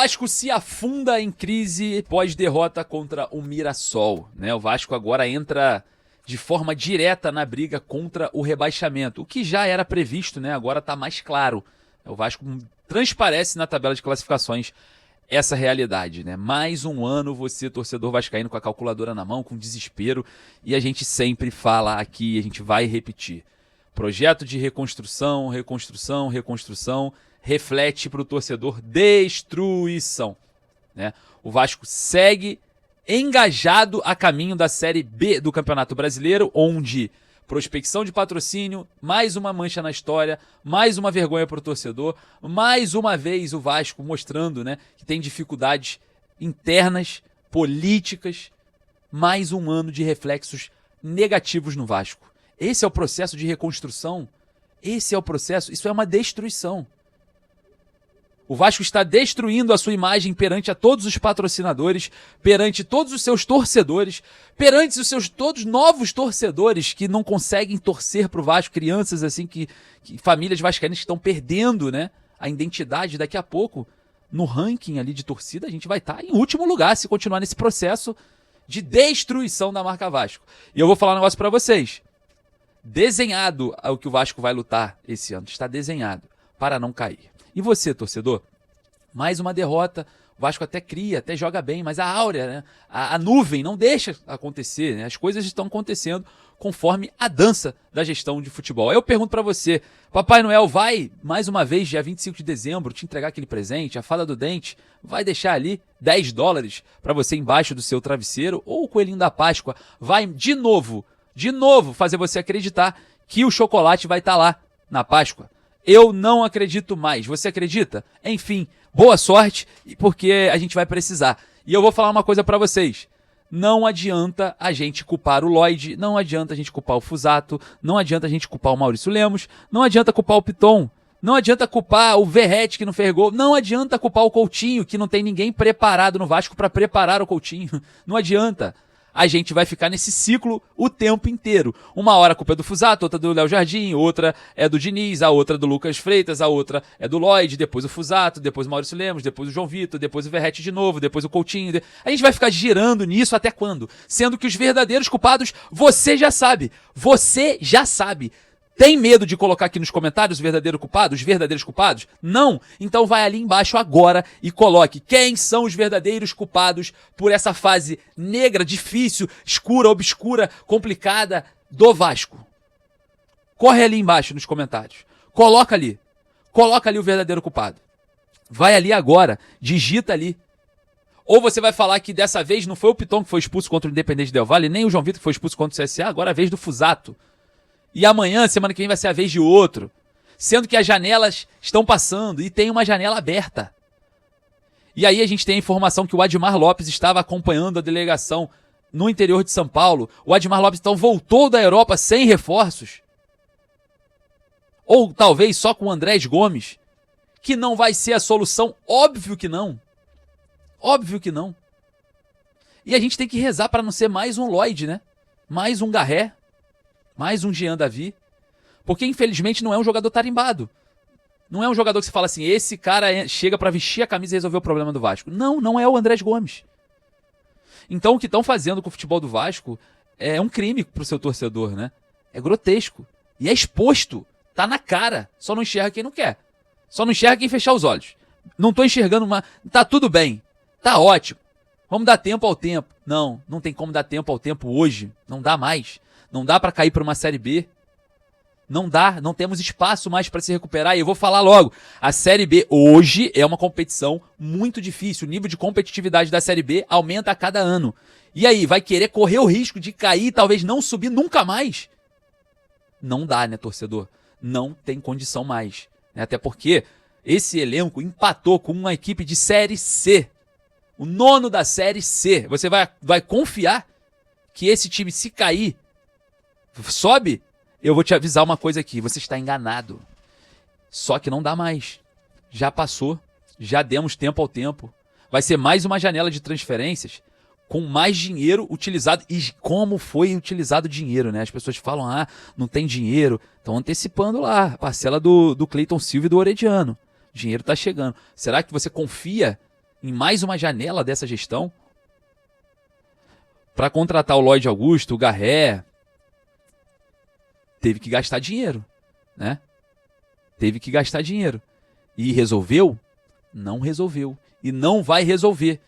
Vasco se afunda em crise pós-derrota contra o Mirassol, né? O Vasco agora entra de forma direta na briga contra o rebaixamento, o que já era previsto, né? Agora está mais claro. O Vasco transparece na tabela de classificações essa realidade, né? Mais um ano você, torcedor vascaíno, com a calculadora na mão, com desespero, e a gente sempre fala aqui, a gente vai repetir. Projeto de reconstrução, reconstrução, reconstrução, reflete para o torcedor destruição, né? O Vasco segue engajado a caminho da Série B do Campeonato Brasileiro, onde prospecção de patrocínio, mais uma mancha na história, mais uma vergonha para o torcedor, mais uma vez o Vasco mostrando, né, que tem dificuldades internas, políticas, mais um ano de reflexos negativos no Vasco. Esse é o processo de reconstrução, esse é o processo, isso é uma destruição. O Vasco está destruindo a sua imagem perante a todos os patrocinadores, perante todos os seus torcedores, perante os seus todos novos torcedores que não conseguem torcer para o Vasco, crianças assim que famílias vascaínas que estão perdendo, né, a identidade. Daqui a pouco, no ranking ali de torcida, a gente vai estar em último lugar se continuar nesse processo de destruição da marca Vasco. E eu vou falar um negócio para vocês. Desenhado o que o Vasco vai lutar esse ano, está desenhado para não cair. E você, torcedor? Mais uma derrota, o Vasco até cria, até joga bem, mas a áurea, né? A nuvem não deixa acontecer, né? As coisas estão acontecendo conforme a dança da gestão de futebol. Aí eu pergunto para você, Papai Noel vai, mais uma vez, dia 25 de dezembro, te entregar aquele presente, a fada do dente, vai deixar ali $10 para você embaixo do seu travesseiro, ou o coelhinho da Páscoa vai de novo fazer você acreditar que o chocolate vai estar lá na Páscoa? Eu não acredito mais. Você acredita? Enfim, boa sorte, porque a gente vai precisar. E eu vou falar uma coisa pra vocês. Não adianta a gente culpar o Lloyd, não adianta a gente culpar o Fusato, não adianta a gente culpar o Maurício Lemos, não adianta culpar o Piton, não adianta culpar o Verratti que não fez gol, não adianta culpar o Coutinho, que não tem ninguém preparado no Vasco pra preparar o Coutinho. Não adianta. A gente vai ficar nesse ciclo o tempo inteiro. Uma hora a culpa é do Fusato, outra do Léo Jardim, outra é do Diniz, a outra é do Lucas Freitas, a outra é do Lloyd, depois o Fusato, depois o Maurício Lemos, depois o João Vitor, depois o Verratti de novo, depois o Coutinho. A gente vai ficar girando nisso até quando? Sendo que os verdadeiros culpados, você já sabe. Você já sabe. Tem medo de colocar aqui nos comentários os verdadeiros culpados? Não? Então vai ali embaixo agora e coloque quem são os verdadeiros culpados por essa fase negra, difícil, escura, obscura, complicada do Vasco. Corre ali embaixo nos comentários. Coloca ali o verdadeiro culpado. Vai ali agora, digita ali. Ou você vai falar que dessa vez não foi o Piton que foi expulso contra o Independente Del Valle, nem o João Vitor que foi expulso contra o CSA, agora é a vez do Fusato. E amanhã, semana que vem, vai ser a vez de outro. Sendo que as janelas estão passando e tem uma janela aberta. E aí a gente tem a informação que o Admar Lopes estava acompanhando a delegação no interior de São Paulo. O Admar Lopes então voltou da Europa sem reforços. Ou talvez só com o Andrés Gomes, que não vai ser a solução. Óbvio que não. Óbvio que não. E a gente tem que rezar para não ser mais um Lloyd, né? Mais um Garré. Mais um Jean Davi, porque infelizmente não é um jogador tarimbado. Não é um jogador que você fala assim, esse cara chega pra vestir a camisa e resolver o problema do Vasco. Não é o Andrés Gomes. Então o que estão fazendo com o futebol do Vasco é um crime pro seu torcedor, né? É grotesco. E é exposto. Tá na cara. Só não enxerga quem não quer. Só não enxerga quem fechar os olhos. Não tô enxergando uma... Tá tudo bem. Tá ótimo. Vamos dar tempo ao tempo. Não tem como dar tempo ao tempo hoje. Não dá mais. Não dá para cair para uma Série B. Não dá, não temos espaço mais para se recuperar. E eu vou falar logo, a Série B hoje é uma competição muito difícil. O nível de competitividade da Série B aumenta a cada ano. E aí, vai querer correr o risco de cair e talvez não subir nunca mais? Não dá, né, torcedor? Não tem condição mais. Até porque esse elenco empatou com uma equipe de Série C. O nono da Série C. Você vai confiar que esse time, se cair, sobe? Eu vou te avisar uma coisa aqui, você está enganado. Só que não dá mais. Já passou, já demos tempo ao tempo. Vai ser mais uma janela de transferências com mais dinheiro utilizado. E como foi utilizado o dinheiro, né? As pessoas falam, não tem dinheiro. Estão antecipando lá a parcela do Cleiton Silva e do Orediano. O dinheiro está chegando. Será que você confia em mais uma janela dessa gestão, para contratar o Lloyd Augusto, o Garré, teve que gastar dinheiro, né? Teve que gastar dinheiro. E resolveu? Não resolveu. E não vai resolver.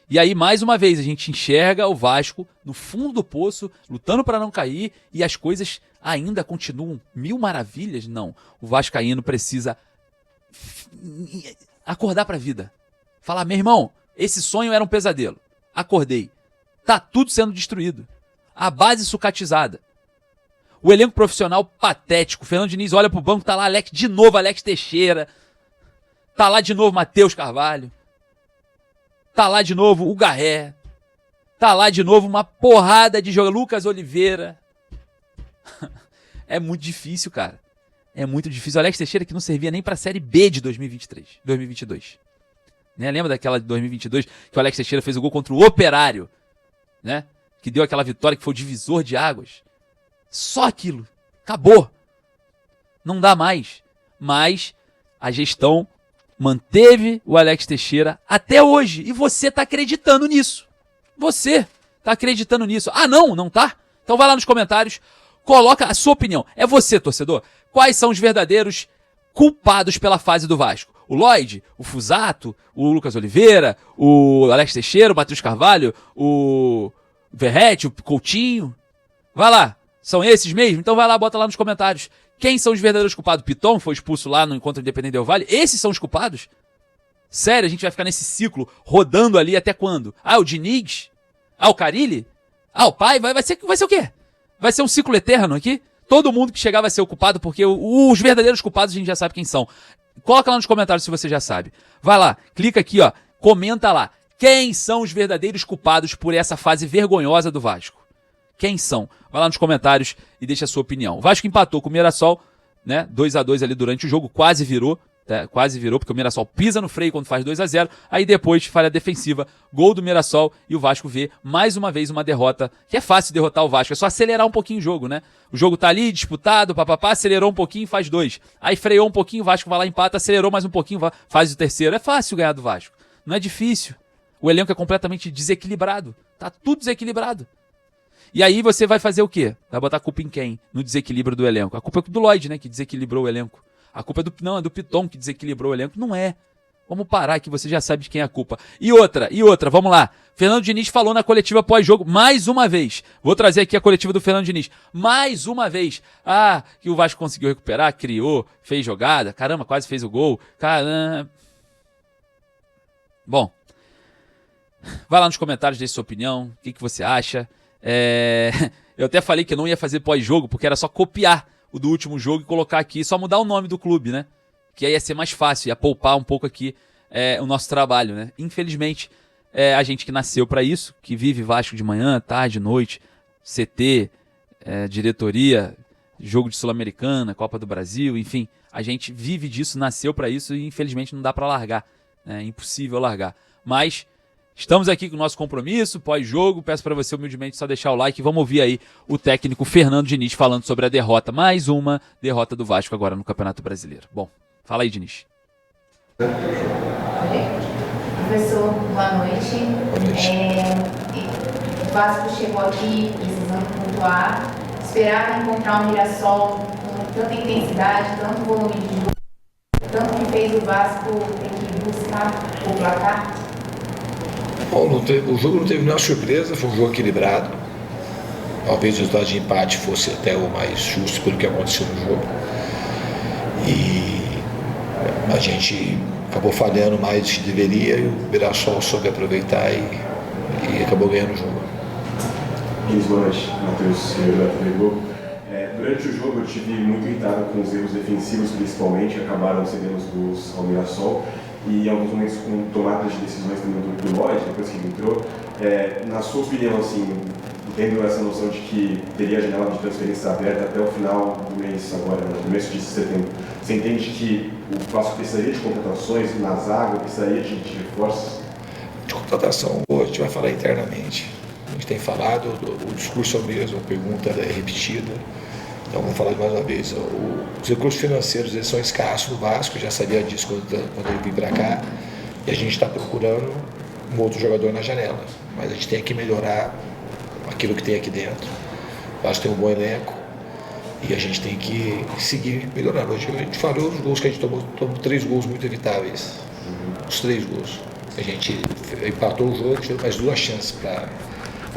E aí, mais uma vez, a gente enxerga o Vasco no fundo do poço, lutando para não cair, e as coisas ainda continuam mil maravilhas? Não. O vascaíno precisa acordar para a vida. Falar, meu irmão, esse sonho era um pesadelo. Acordei. Tá tudo sendo destruído. A base sucatizada. O elenco profissional patético. Fernando Diniz olha pro banco, tá lá de novo Alex Teixeira. Tá lá de novo Matheus Carvalho. Tá lá de novo o Garré. Tá lá de novo uma porrada de jogadores. Lucas Oliveira. É muito difícil, cara. É muito difícil. O Alex Teixeira que não servia nem pra Série B de 2022. Né? Lembra daquela de 2022 que o Alex Teixeira fez o gol contra o Operário? Né? Que deu aquela vitória que foi o divisor de águas. Só aquilo. Acabou. Não dá mais. Mas a gestão manteve o Alex Teixeira até hoje. E você tá acreditando nisso. Você tá acreditando nisso. Ah, não tá? Então vai lá nos comentários, coloca a sua opinião. É você, torcedor. Quais são os verdadeiros culpados pela fase do Vasco? O Lloyd, o Fusato, o Lucas Oliveira, o Alex Teixeira, o Matheus Carvalho, o Verrete, o Coutinho. Vai lá. São esses mesmo? Então vai lá, bota lá nos comentários. Quem são os verdadeiros culpados? Piton foi expulso lá no Encontro Independente Del Valle? Esses são os culpados? Sério, a gente vai ficar nesse ciclo rodando ali até quando? Ah, o Diniz? Ah, o Carille? Ah, o pai? Vai ser o quê? Vai ser um ciclo eterno aqui? Todo mundo que chegar vai ser o culpado, porque os verdadeiros culpados a gente já sabe quem são. Coloca lá nos comentários se você já sabe. Vai lá, clica aqui, ó, comenta lá. Quem são os verdadeiros culpados por essa fase vergonhosa do Vasco? Quem são? Vai lá nos comentários e deixa a sua opinião. O Vasco empatou com o Mirassol, né? 2-2 ali durante o jogo, quase virou, porque o Mirassol pisa no freio quando faz 2-0, aí depois falha defensiva, gol do Mirassol e o Vasco vê mais uma vez uma derrota, que é fácil derrotar o Vasco, é só acelerar um pouquinho o jogo, né? O jogo tá ali, disputado, acelerou um pouquinho, faz 2. Aí freou um pouquinho, o Vasco vai lá, empata, acelerou mais um pouquinho, faz o terceiro. É fácil ganhar do Vasco, não é difícil. O elenco é completamente desequilibrado, tá tudo desequilibrado. E aí você vai fazer o quê? Vai botar a culpa em quem? No desequilíbrio do elenco. A culpa é do Lloyd, né? Que desequilibrou o elenco. A culpa é do Piton que desequilibrou o elenco. Não é. Vamos parar que você já sabe de quem é a culpa. E outra, vamos lá. Fernando Diniz falou na coletiva pós-jogo, mais uma vez. Vou trazer aqui a coletiva do Fernando Diniz. Mais uma vez. Ah, que o Vasco conseguiu recuperar, criou, fez jogada. Caramba, quase fez o gol. Caramba. Bom. Vai lá nos comentários, deixe sua opinião. O que você acha? Eu até falei que eu não ia fazer pós-jogo, porque era só copiar o do último jogo e colocar aqui, só mudar o nome do clube, né? Que aí ia ser mais fácil, ia poupar um pouco aqui o nosso trabalho, né? Infelizmente, a gente que nasceu para isso, que vive Vasco de manhã, tarde, noite, CT, diretoria, jogo de Sul-Americana, Copa do Brasil, enfim, a gente vive disso, nasceu para isso e infelizmente não dá para largar, é impossível largar. Mas estamos aqui com o nosso compromisso, pós-jogo, peço para você humildemente só deixar o like e vamos ouvir aí o técnico Fernando Diniz falando sobre a derrota, mais uma derrota do Vasco agora no Campeonato Brasileiro. Bom, fala aí, Diniz. Professor, boa noite. O Vasco chegou aqui precisando pontuar, esperava encontrar um Mirassol com tanta intensidade, tanto volume de jogo, tanto que fez o Vasco ter que buscar o placar. Bom, o jogo não teve nenhuma surpresa, foi um jogo equilibrado. Talvez o resultado de empate fosse até o mais justo pelo que aconteceu no jogo. E a gente acabou falhando mais do que deveria e o Mirassol soube aproveitar e acabou ganhando o jogo. Boa noite, Matheus, da TV Globo. Durante o jogo eu estive muito irritado com os erros defensivos, principalmente, acabaram cedendo os gols ao Mirassol. E em alguns momentos com tomadas de decisões também do Lloyd, depois que ele entrou. Na sua opinião, assim, tendo essa noção de que teria a janela de transferência aberta até o final do mês, agora, no começo de setembro, você entende que o Vasco precisaria de contratações na zaga, precisaria de reforços? De contratação, a gente vai falar internamente. A gente tem falado, o discurso é o mesmo, a pergunta é repetida. Então, vamos falar de mais uma vez. Os recursos financeiros eles são escassos no Vasco, eu já sabia disso quando eu vim para cá. E a gente está procurando um outro jogador na janela, mas a gente tem que melhorar aquilo que tem aqui dentro. Eu acho que tem um bom elenco e a gente tem que seguir melhorando. Hoje a gente falou os gols que a gente tomou 3 gols muito evitáveis, os 3 gols. A gente empatou o jogo, tivemos mais 2 chances para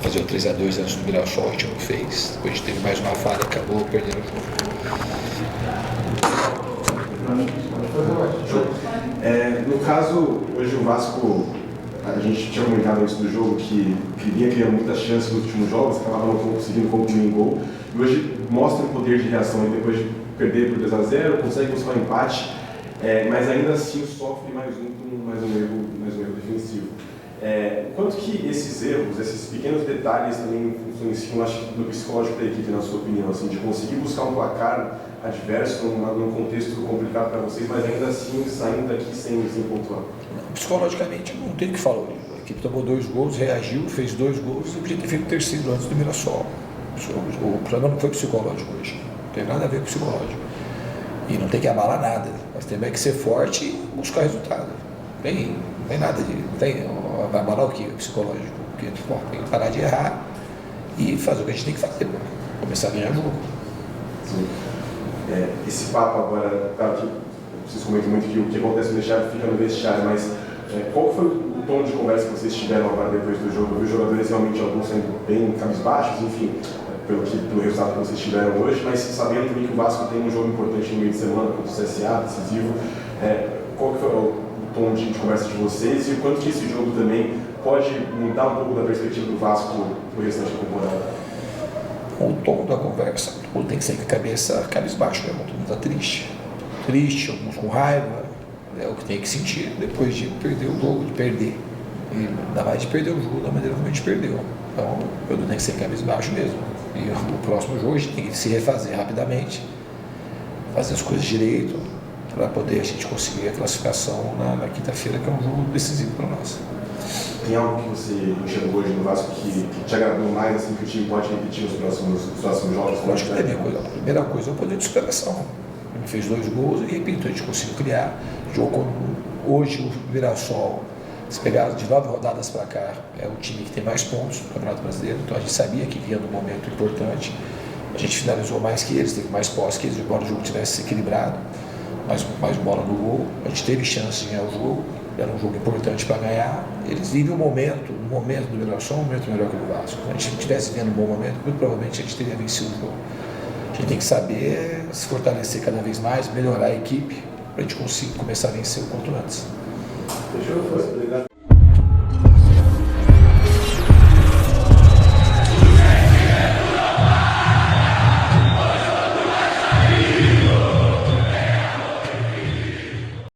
fazer o 3-2 antes do Mirassol, a gente não fez. Depois a gente teve mais uma falha, acabou perdendo o jogo. No caso, hoje o Vasco, a gente tinha comentado antes do jogo que vinha criando muitas chances nos últimos jogos, acabava não conseguindo concluir em gol, e hoje mostra um poder de reação, e depois de perder por 2-0, consegue buscar um empate, mas ainda assim sofre mais um erro defensivo. Quanto que esses erros, esses pequenos detalhes também influenciam, acho, no psicológico da equipe, na sua opinião, assim, de conseguir buscar um placar adverso num contexto complicado para vocês, mas ainda assim saindo daqui sem pontuar? Psicologicamente não tem o que falar. A equipe tomou 2 gols, reagiu, fez 2 gols e podia ter feito o terceiro antes do Mirassol. O problema não foi psicológico hoje, não tem nada a ver com psicológico. E não tem que abalar nada, nós temos que ser forte e buscar resultado. Não tem nada de. Vai abalar o que? O psicológico. Porque, tem que parar de errar e fazer o que a gente tem que fazer, começar a ganhar jogo. Sim. Esse papo agora, claro que vocês comentam muito que o que acontece no vestiário fica no vestiário, mas qual foi o tom de conversa que vocês tiveram agora depois do jogo? Eu vi os jogadores realmente, alguns sendo bem cabisbaixos, enfim, pelo resultado que vocês tiveram hoje, mas sabendo também que o Vasco tem um jogo importante no meio de semana, contra o CSA, decisivo, qual que foi o tom de conversa de vocês e o quanto que esse jogo também pode mudar um pouco da perspectiva do Vasco no restante da temporada? O tom da conversa, todo mundo tem que sair com a cabeça cabisbaixo, todo mundo está triste, alguns com raiva, é o que tem que sentir depois de perder o jogo, de perder, e ainda mais de perder o jogo da maneira como a gente perdeu. Então, eu tenho que ser cabisbaixo mesmo, e o próximo jogo a gente tem que se refazer rapidamente, fazer as coisas direito, para poder a gente conseguir a classificação na quinta-feira, que é um jogo decisivo para nós. Tem algo que você enxergou hoje no Vasco que te agradou mais, assim, que o time pode repetir nos próximos jogos? Eu acho que a primeira coisa é o poder de superação. A gente fez 2 gols e, repito, a gente conseguiu criar. Jogo hoje, o Mirassol, se pegar de 9 rodadas para cá, é o time que tem mais pontos no Campeonato Brasileiro, então a gente sabia que vinha num momento importante. A gente finalizou mais que eles, teve mais posse que eles, embora o jogo tivesse equilibrado, mais bola no gol, a gente teve chance de ganhar o jogo, era um jogo importante para ganhar. Eles vivem um momento do Mirassol, um momento melhor que o do Vasco. Se a gente estivesse vivendo um bom momento, muito provavelmente a gente teria vencido o jogo. A gente tem que saber se fortalecer cada vez mais, melhorar a equipe, para a gente conseguir começar a vencer o quanto antes. Fechou? Obrigado.